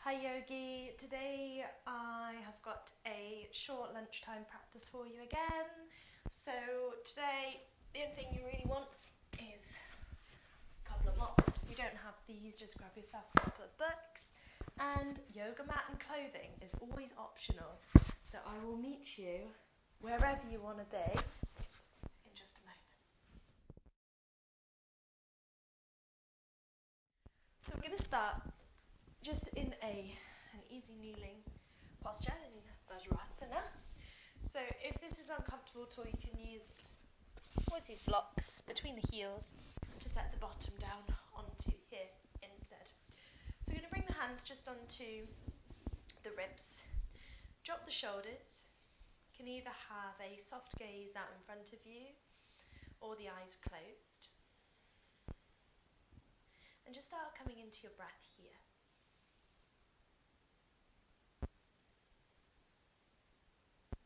Hi Yogi, today I have got a short lunchtime practice for you again. So today the only thing you really want is a couple of blocks. If you don't have these, just grab yourself a couple of books. And yoga mat and clothing is always optional. So I will meet you wherever you want to be in just a moment. So we're going to start just in an easy kneeling posture in Vajrasana. So if this is uncomfortable at all, you can always use blocks between the heels to set the bottom down onto here instead. So you're going to bring the hands just onto the ribs, drop the shoulders. You can either have a soft gaze out in front of you or the eyes closed. And just start coming into your breath here.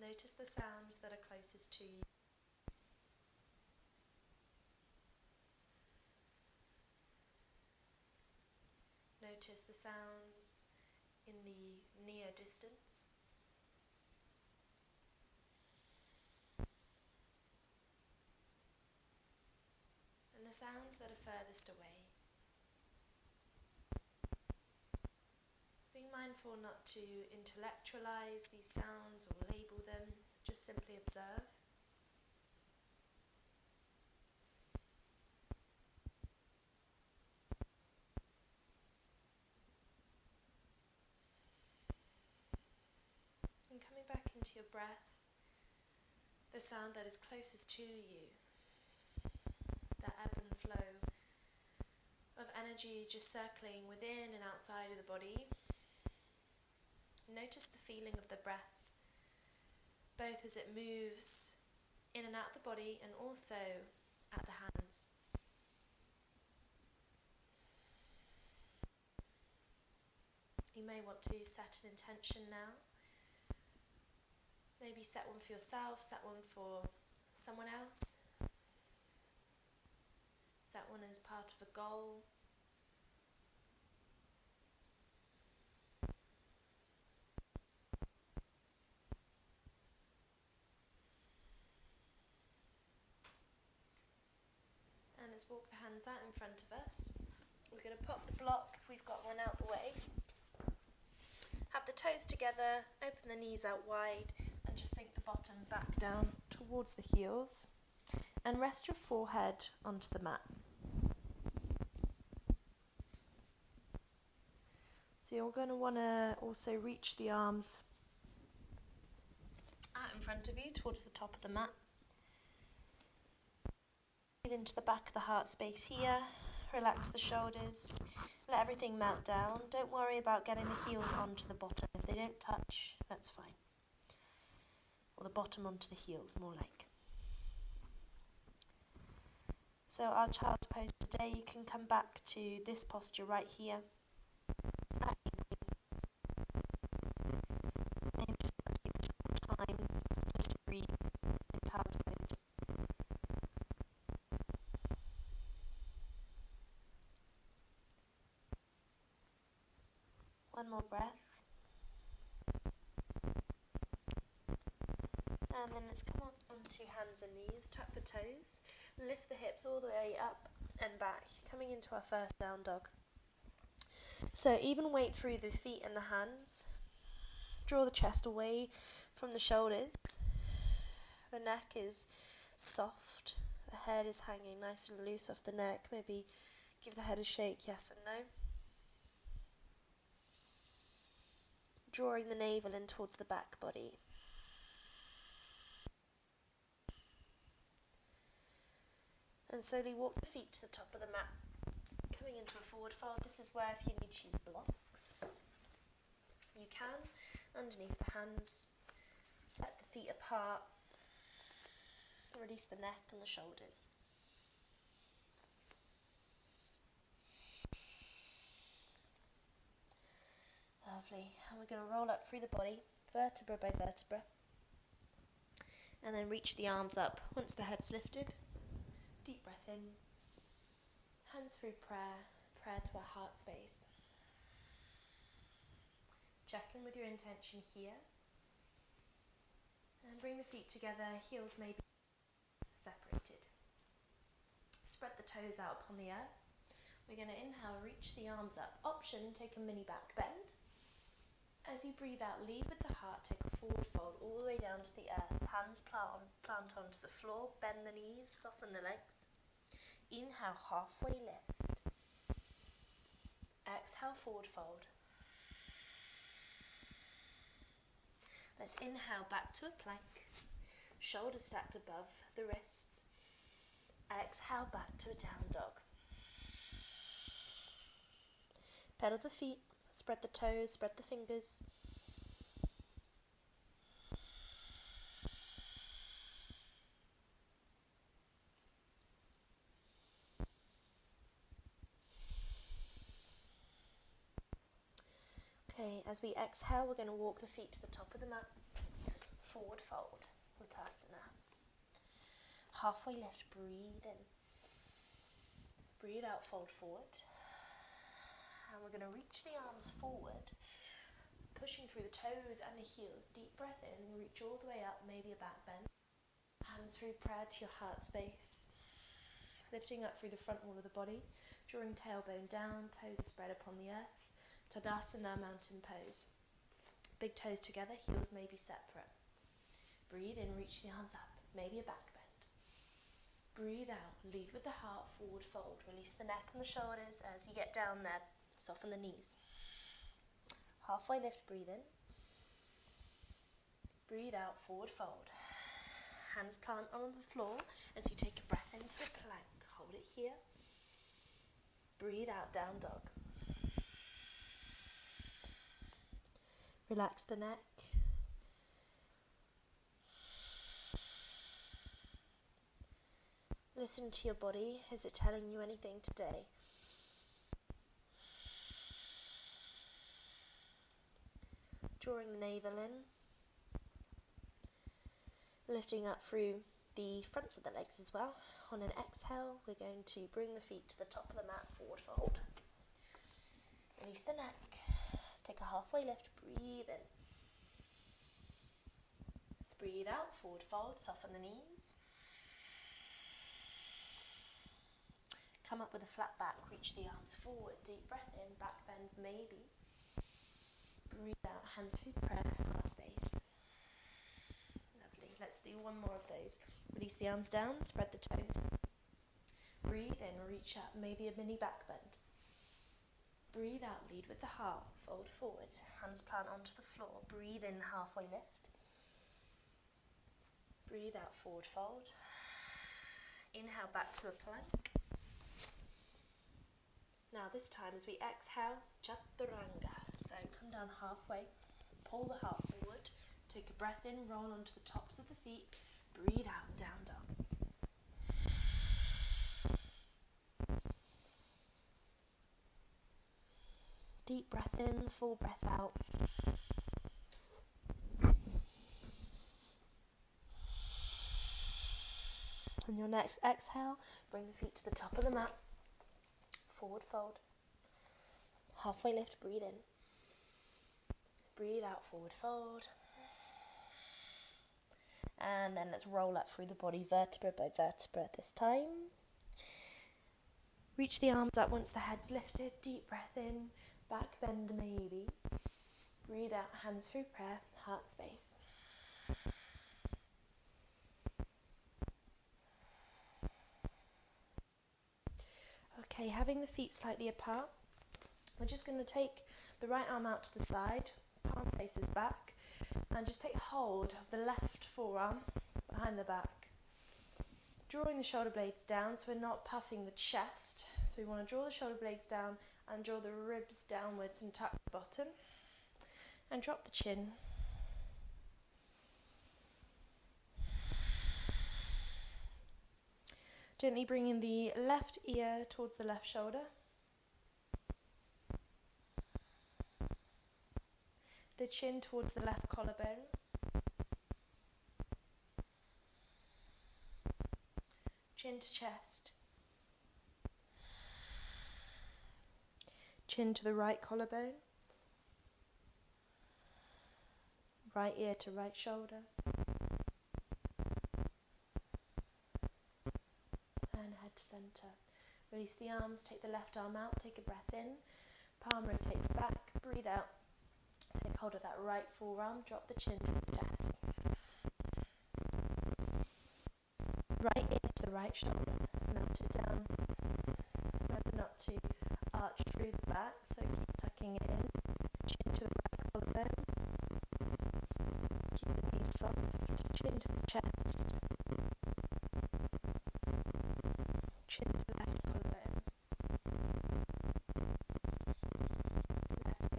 Notice the sounds that are closest to you. Notice the sounds in the near distance. And the sounds that are furthest away. Being mindful not to intellectualize these sounds or label them, just simply observe. And coming back into your breath, the sound that is closest to you, that ebb and flow of energy just circling within and outside of the body. Notice the feeling of the breath, both as it moves in and out the body and also at the hands. You may want to set an intention now. Maybe set one for yourself, set one for someone else. Set one as part of a goal. And let's walk the hands out in front of us. We're going to pop the block, if we've got one, out the way. Have the toes together, open the knees out wide, and just sink the bottom back down towards the heels. And rest your forehead onto the mat. So you're going to want to also reach the arms out in front of you towards the top of the mat. Breathe into the back of the heart space here. Relax the shoulders. Let everything melt down. Don't worry about getting the heels onto the bottom. If they don't touch, that's fine. Or the bottom onto the heels, more like. So our child's pose today, you can come back to this posture right here. Maybe just take a short time just to breathe in child's pose. One more breath. And then let's come on onto hands and knees, tap the toes, lift the hips all the way up and back, coming into our first down dog. So even weight through the feet and the hands. Draw the chest away from the shoulders. The neck is soft, the head is hanging nice and loose off the neck. Maybe give the head a shake, yes and no. Drawing the navel in towards the back body. And slowly walk the feet to the top of the mat, coming into a forward fold. This is where if you need to use blocks, you can, underneath the hands. Set the feet apart, release the neck and the shoulders. Lovely, and we're going to roll up through the body, vertebra by vertebra, and then reach the arms up once the head's lifted. Deep breath in, hands through prayer to our heart space. Check in with your intention here. And bring the feet together, heels maybe separated. Spread the toes out upon the earth. We're going to inhale, reach the arms up. Option, take a mini back bend. As you breathe out, lead with the heart, take a forward fold all the way down to the earth. Hands plant onto the floor, bend the knees, soften the legs. Inhale, halfway lift. Exhale, forward fold. Let's inhale back to a plank. Shoulders stacked above the wrists. Exhale back to a down dog. Pedal the feet, spread the toes, spread the fingers. Okay, as we exhale, we're going to walk the feet to the top of the mat. Forward fold, Uttasana. Halfway lift, breathe in. Breathe out, fold forward. And we're going to reach the arms forward, pushing through the toes and the heels. Deep breath in, reach all the way up, maybe a back bend. Hands through prayer to your heart space. Lifting up through the front wall of the body, drawing tailbone down, toes are spread upon the earth. Tadasana, mountain pose. Big toes together, heels may be separate. Breathe in, reach the arms up, maybe a back bend. Breathe out, lead with the heart, forward fold. Release the neck and the shoulders as you get down there. Soften the knees. Halfway lift, breathe in. Breathe out, forward fold. Hands plant on the floor as you take a breath into a plank. Hold it here. Breathe out, down dog. Relax the neck. Listen to your body. Is it telling you anything today? Drawing the navel in. Lifting up through the fronts of the legs as well. On an exhale, we're going to bring the feet to the top of the mat, forward fold. Release the neck. Take a halfway lift, breathe in. Breathe out, forward fold, soften the knees. Come up with a flat back, reach the arms forward, deep breath in, back bend maybe. Breathe out, hands through prayer, heart space. Lovely, let's do one more of those. Release the arms down, spread the toes. Breathe in, reach up, maybe a mini back bend. Breathe out, lead with the heart, fold forward, hands plant onto the floor. Breathe in, halfway lift. Breathe out, forward fold. Inhale back to a plank. Now this time as we exhale, Chaturanga. So come down halfway, pull the heart forward, take a breath in, roll onto the tops of the feet, breathe out, down dog. Deep breath in, full breath out. On your next exhale, bring the feet to the top of the mat. Forward fold. Halfway lift, breathe in. Breathe out, forward fold. And then let's roll up through the body, vertebra by vertebra this time. Reach the arms up once the head's lifted. Deep breath in, back bend maybe. Breathe out, hands through prayer, heart space. Okay, having the feet slightly apart, we're just going to take the right arm out to the side, palm faces back, and just take hold of the left forearm behind the back. Drawing the shoulder blades down so we're not puffing the chest. So we want to draw the shoulder blades down and draw the ribs downwards and tuck the bottom. And drop the chin. Gently bringing the left ear towards the left shoulder. The chin towards the left collarbone. Chin to chest. Chin to the right collarbone. right ear to right shoulder. And head to centre. Release the arms, take the left arm out, take a breath in. Palm rotates back, breathe out. Take hold of that right forearm, drop the chin to the chest. Right ear to the right shoulder, melt it down. Remember not to arch through the back, so keep tucking it in. Chin to the right collarbone. Keep the knees soft, chin to the chest. Chin to the left collarbone.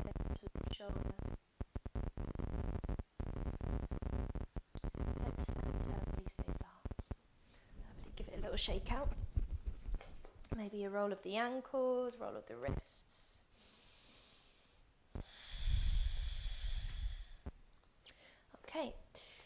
Left ear to the shoulder. Head to centre, release those arms. Lovely, give it a little shake out. Maybe a roll of the ankles, roll of the wrists. Okay,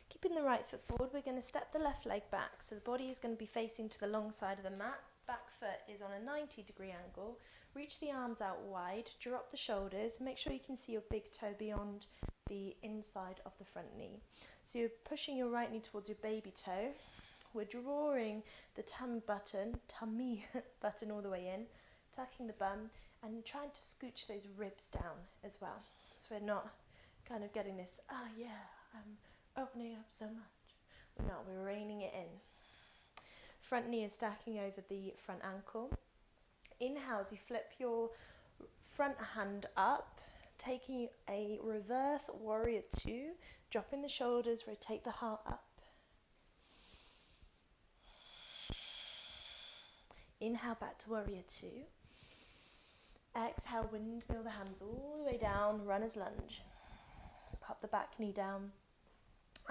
keeping the right foot forward, we're going to step the left leg back. So the body is going to be facing to the long side of the mat. Back foot is on a 90-degree angle. Reach the arms out wide, drop the shoulders. Make sure you can see your big toe beyond the inside of the front knee. So you're pushing your right knee towards your baby toe. We're drawing the tummy button all the way in, tucking the bum, and trying to scooch those ribs down as well. So we're not kind of getting this, I'm opening up so much. We're not, we're reining it in. Front knee is stacking over the front ankle. Inhale as you flip your front hand up, taking a reverse warrior two, dropping the shoulders, rotate the heart up. Inhale back to warrior two. Exhale, windmill the hands all the way down, runner's lunge. Pop the back knee down,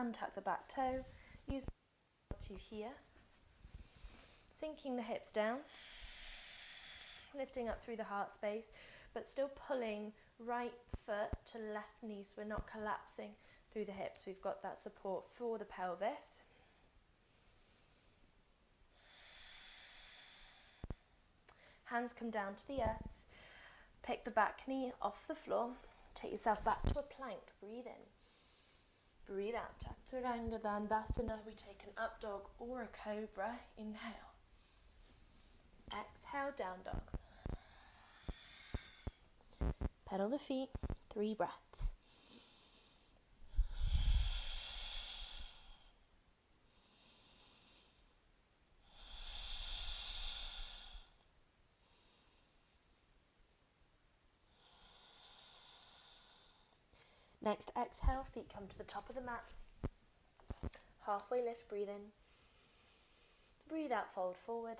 untuck the back toe, use to here. Sinking the hips down, lifting up through the heart space, but still pulling right foot to left knee, so we're not collapsing through the hips. We've got that support for the pelvis. Hands come down to the earth. Pick the back knee off the floor. Take yourself back to a plank. Breathe in. Breathe out. Chaturanga Dandasana. We take an up dog or a cobra. Inhale. Exhale, down dog. Pedal the feet. 3 breaths. Next, exhale, feet come to the top of the mat. Halfway lift, breathe in. Breathe out, fold forward.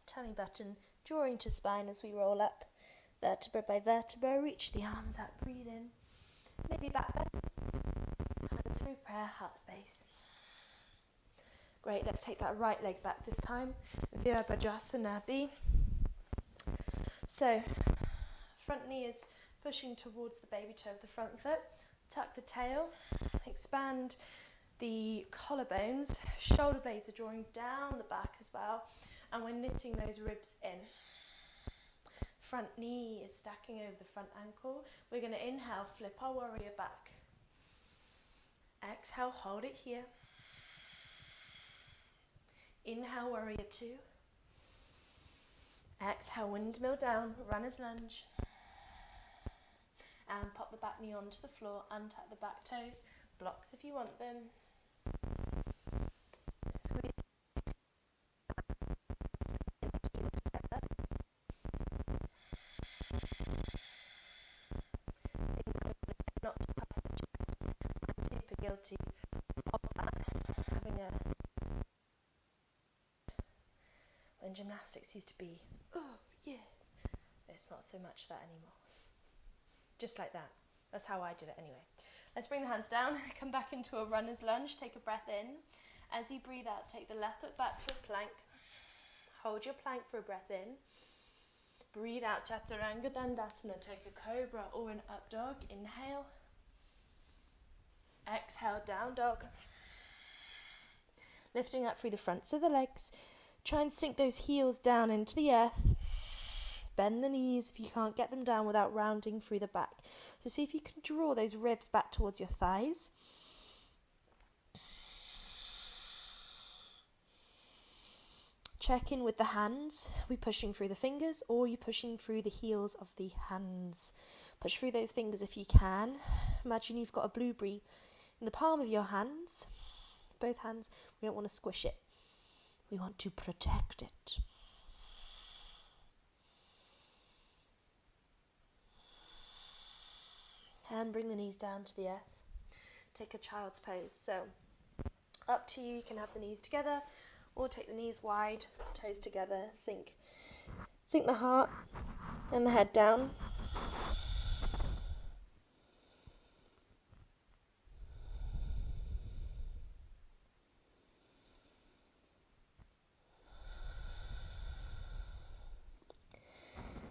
Tummy button, drawing to spine as we roll up. Vertebra by vertebra, reach the arms out, breathe in. Maybe back bend. Hands through prayer, heart space. Great, let's take that right leg back this time. Virabhadrasana. So, front knee is pushing towards the baby toe of the front foot. Tuck the tail, expand the collarbones. Shoulder blades are drawing down the back as well, and we're knitting those ribs in. Front knee is stacking over the front ankle. We're going to inhale, flip our warrior back. Exhale, hold it here. Inhale, warrior two. Exhale, windmill down, runner's lunge. And pop the back knee onto the floor, untuck the back toes, blocks if you want them. Squeeze together. Not to puff the chest. I'm super guilty of that. Having when gymnastics used to be, oh yeah, it's not so much that anymore. Just like that. That's how I did it anyway. Let's bring the hands down, come back into a runner's lunge, take a breath in. As you breathe out, take the left foot back to a plank. Hold your plank for a breath in. Breathe out, Chaturanga Dandasana. Take a cobra or an up dog. Inhale. Exhale, down dog. Lifting up through the fronts of the legs. Try and sink those heels down into the earth. Bend the knees if you can't get them down without rounding through the back. So see if you can draw those ribs back towards your thighs. Check in with the hands. Are we pushing through the fingers or are you pushing through the heels of the hands? Push through those fingers if you can. Imagine you've got a blueberry in the palm of your hands. Both hands. We don't want to squish it. We want to protect it. And bring the knees down to the earth. Take a child's pose. So, up to you. You can have the knees together or take the knees wide, toes together. Sink the heart and the head down.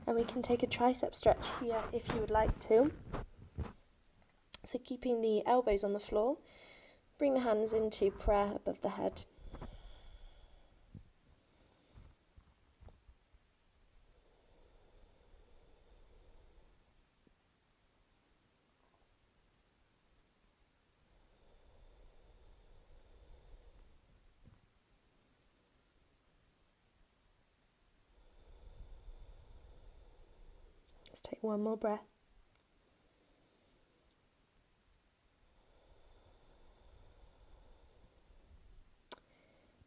And we can take a tricep stretch here if you would like to. So keeping the elbows on the floor, bring the hands into prayer above the head. Let's take one more breath.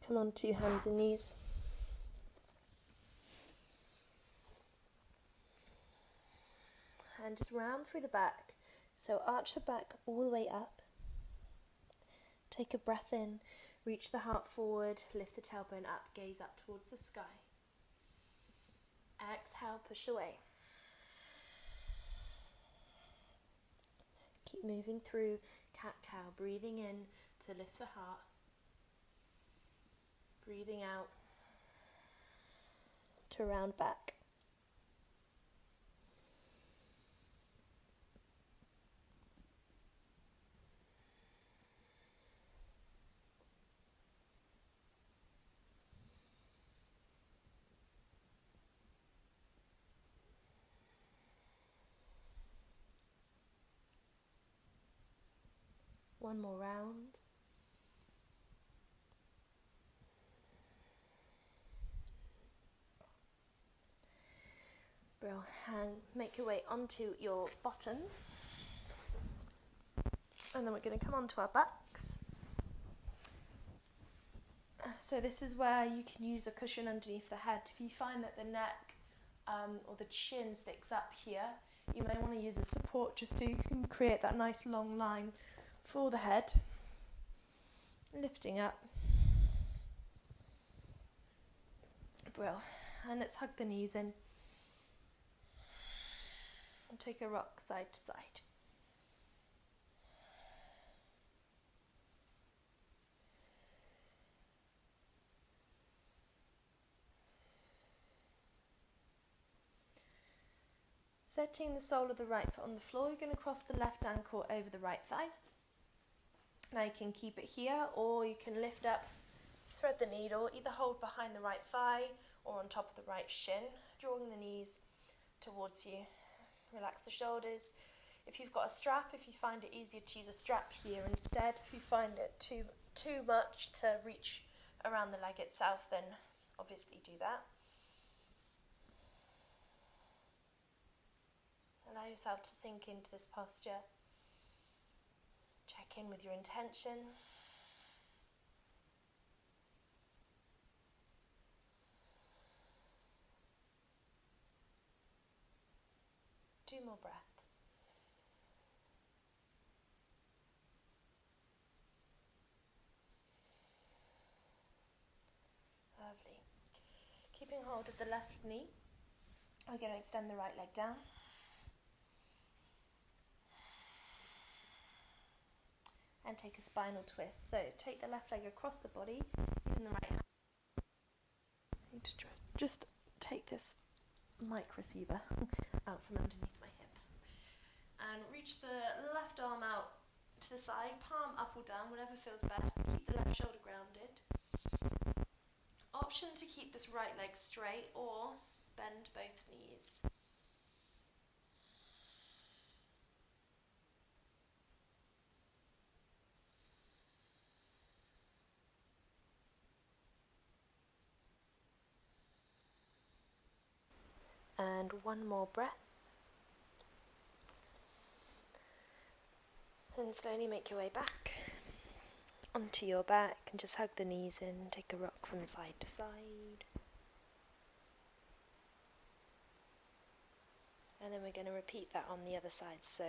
Come on to hands and knees. And just round through the back. So arch the back all the way up. Take a breath in. Reach the heart forward. Lift the tailbone up. Gaze up towards the sky. Exhale, push away. Keep moving through cat-cow. Breathing in to lift the heart. Breathing out to round back. One more round. Bro, and make your way onto your bottom. And then we're going to come onto our backs. So this is where you can use a cushion underneath the head. If you find that the neck or the chin sticks up here, you may want to use a support just so you can create that nice long line for the head. Lifting up. Bro, and let's hug the knees in. And take a rock side to side. Setting the sole of the right foot on the floor, you're going to cross the left ankle over the right thigh. Now you can keep it here, or you can lift up, thread the needle, either hold behind the right thigh or on top of the right shin, drawing the knees towards you. Relax the shoulders. If you've got a strap, if you find it easier to use a strap here instead, if you find it too much to reach around the leg itself, then obviously do that. Allow yourself to sink into this posture. Check in with your intention. Two more breaths. Lovely. Keeping hold of the left knee, we're going to extend the right leg down. And take a spinal twist. So take the left leg across the body, using the right hand. I need to just take this mic receiver out from underneath my hip. And reach the left arm out to the side, palm up or down, whatever feels best. Keep the left shoulder grounded. Option to keep this right leg straight, or Bend both knees. And one more breath. And slowly make your way back onto your back and just hug the knees in, take a rock from side to side. And then we're going to repeat that on the other side. So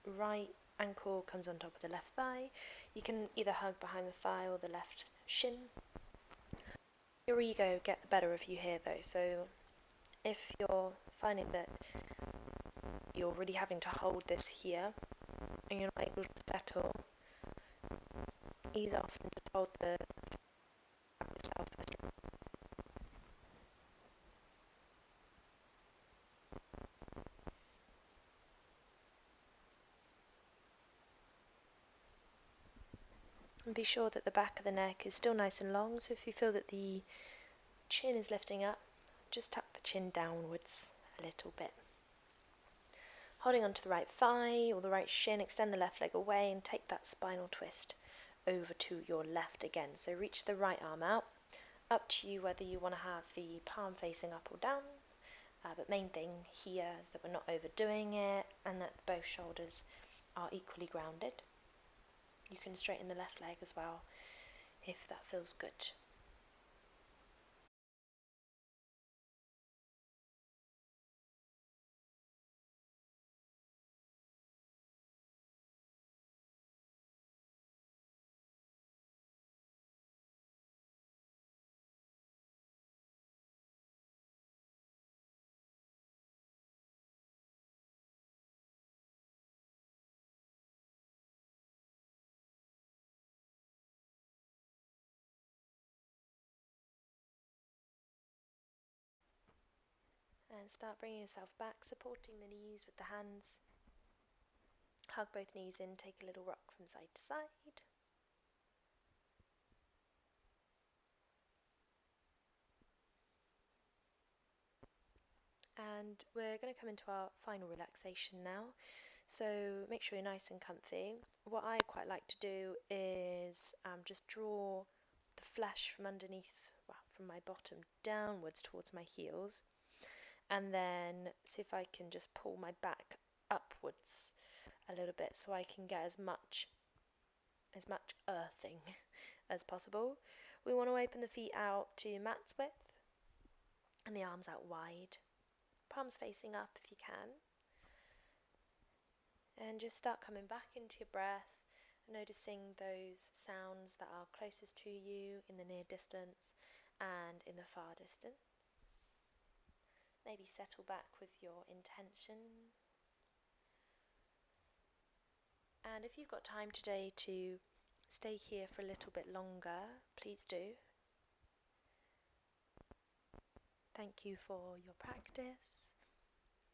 right ankle comes on top of the left thigh. You can either hug behind the thigh or the left shin. Your ego get the better of you here though, so if you're finding that you're really having to hold this here and you're not able to settle, ease off and just hold the yourself. And be sure that the back of the neck is still nice and long, so if you feel that the chin is lifting up, just tuck the chin downwards a little bit. Holding onto the right thigh or the right shin, extend the left leg away and take that spinal twist over to your left again. So reach the right arm out, up to you whether you want to have the palm facing up or down, but main thing here is that we're not overdoing it and that both shoulders are equally grounded. You can straighten the left leg as well if that feels good. And start bringing yourself back, supporting the knees with the hands. Hug both knees in, take a little rock from side to side. And we're going to come into our final relaxation now. So make sure you're nice and comfy. What I quite like to do is just draw the flesh from underneath, well, from my bottom downwards towards my heels, and then see if I can just pull my back upwards a little bit so I can get as much earthing as possible. We want to open the feet out to mat's width and the arms out wide, palms facing up if you can. And just start coming back into your breath, noticing those sounds that are closest to you in the near distance and in the far distance. Maybe settle back with your intention. And if you've got time today to stay here for a little bit longer, please do. Thank you for your practice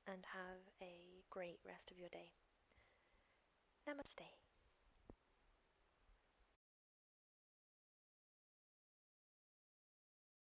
and have a great rest of your day. Namaste.